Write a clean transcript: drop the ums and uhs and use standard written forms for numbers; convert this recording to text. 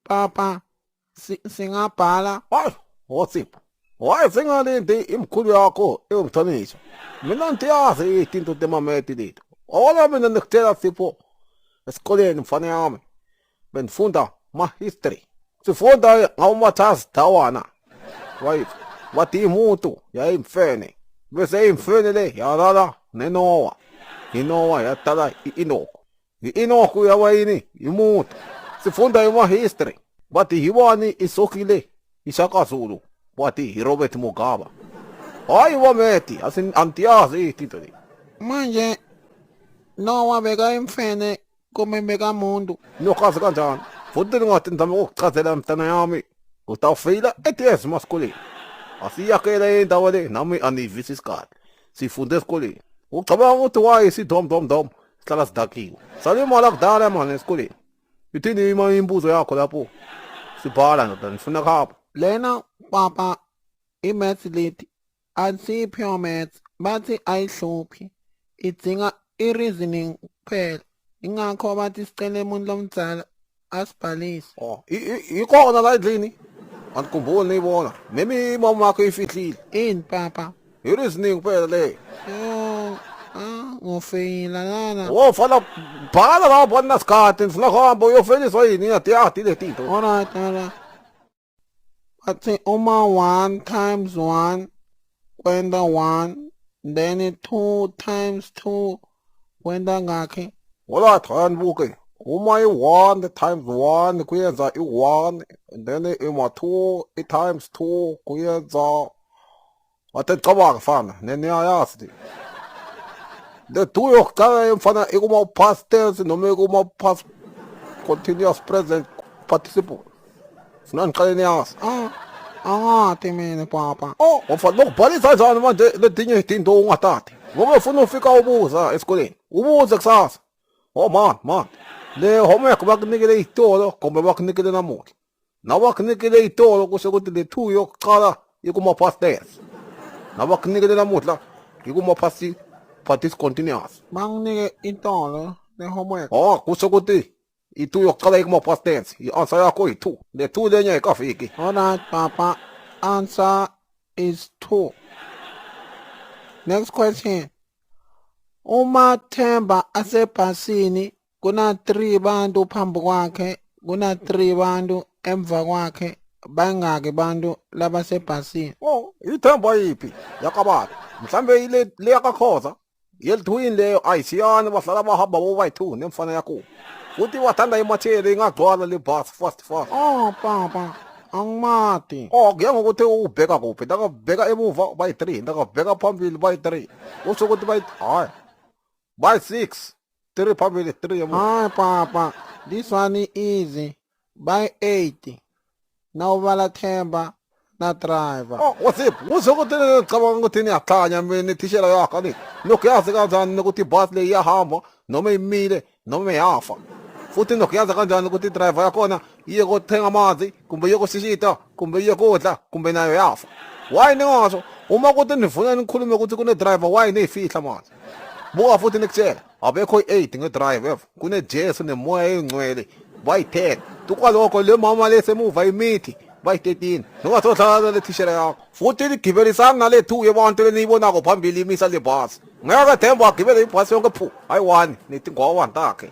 Papa, singabhala. Hayi, Osipho. Hayi singalindi imkhulu yakho eyongithonisha. Mina ngiyazi izinto temameti lethu. Ola mina nikutshela Sipho. Esikoleni mfana yami. Benifunda history. Sifunda ngawumathazi dawana. Right. Wathi imuntu yayimfene. Bese imfene le yalala neNoah. iNoah yatala iEnoch. iEnoch yawayini imuntu. Sifunda history. Bathi hiwani isokile iShaka-Zulu. Wathi Robert Mugabe. Hayi wameti antiyazi izinto le. Manje Noah bekayimfene kuma bekamuntu. Nokazi kanjani? Futhi ngathi ngizama ukuchazela mntana yami. Utawufeyila eTS masikoleni. Asiyakela indawo le nami anivisa isikhathi. Sifunde esikoleni. Ucabanga ukuthi waye sidom sihlala sidakiwe. Salimala kudala manje esikoleni. Ithini imbuzo yakho lapho? Sibhala ndoda nifuna khapha. Lena papa imaths leti asipho maths bathi ayihluphi. Idzinga i-reasoning kuphela. Ingakho bathi sicele umuntu lomdzala asibhalise. Oh, ikhona la endlini. Andikhumbuli niyibona. Nemi imama yakho ifihlile. Ini papa? I-reasoning kuphela le. Ngofeyila lana. Fala bhala la bona sikhathi ngifuna kuhamba uyofeliswa yini ngiyadiyadi le tinto. Alright. Bathi uma 1 times 1 kwenda 1 then 2 times 2 kwenda ngakhe. Wala buke. Uma i-1 times 1 kuyenza i-1 and then ima-2 times 2 kuyenza wathi cabanga fana neniyayazi le 2 yokucala mfana ikuma-past tense noma ikuma-past continuous present participle. Funa ngiqale niyazi. Angati mina papa. Wafana lokubhalisa njani manje letinye izinto ungatati. Ngoba ufuna ufika ubuza esikoleni. Ubuze kusasa. Man. Le homework bakunikele itolo kumbe bakunikele namuhla. Nabakunikele itolo kusho ukuthi le 2 yokuqala ikuma-past tense. Nabakunikele namuhla ikuma-past participle continuous. Banginike intolo le homework. Kusho ukuthi i-2 yokuqala ikuma-past tense. I-answer yakho yi-2. Le 2 lenye ayikafiki. Alright papa. Answer is 2. Next question. Uma Themba asebhasini kuna 3 bantu phambi kwakhe, kuna 3 bantu emva kwakhe, bangaki bantu labasebhasini? Ithemba yiphi? Yakabani. Mhlambe ile yakakhoza. Yelithuwini leyo ayisiyani bahlala bahamba bobayi-2 nemfana yakho. Futhi wathanda imatheli ingagcwala le bus fast. Papa. Angimati. Kuya ngokuthi ubheka kuphi. Ndakabheka emuva bayi-3, ndakabheka phambili bayi-3. Usho ukuthi bayi-6. 3 phambili 3 emuva. Hayi papa, this one is easy. By 8. Nawubala Themba na driver. Wasipho, usho ukuthi ngicabanga ukuthi niyakhanya mina ithishela yakho ni. Nokuyazi kanjani ukuthi ibus le iyahamba noma imile noma iyafa. Futhi nokuyazi kanjani ukuthi driver yakhona iye kothenga amanzi kumbe iye koshishita kumbe iye kodla kumbe nayo yafa. Why ningasho? Uma ukuthi nifuna nikhulume ukuthi kune driver why neyifihla manje? Buka futhi nikutshela abekho i-8 ngedrive kune Jesu nemoya engcwele bayi-10. Tukwalokho le mama lesemuva imithi bayi-13. Nongathohlala le thishela yakho. Futhi ligibelisana nale 2 yabantu leniyibonako phambili imisa le bus. Ngeke Themba agibele ibhasi yonke phu. Hayi 1 nethi ngwa-1 takhe.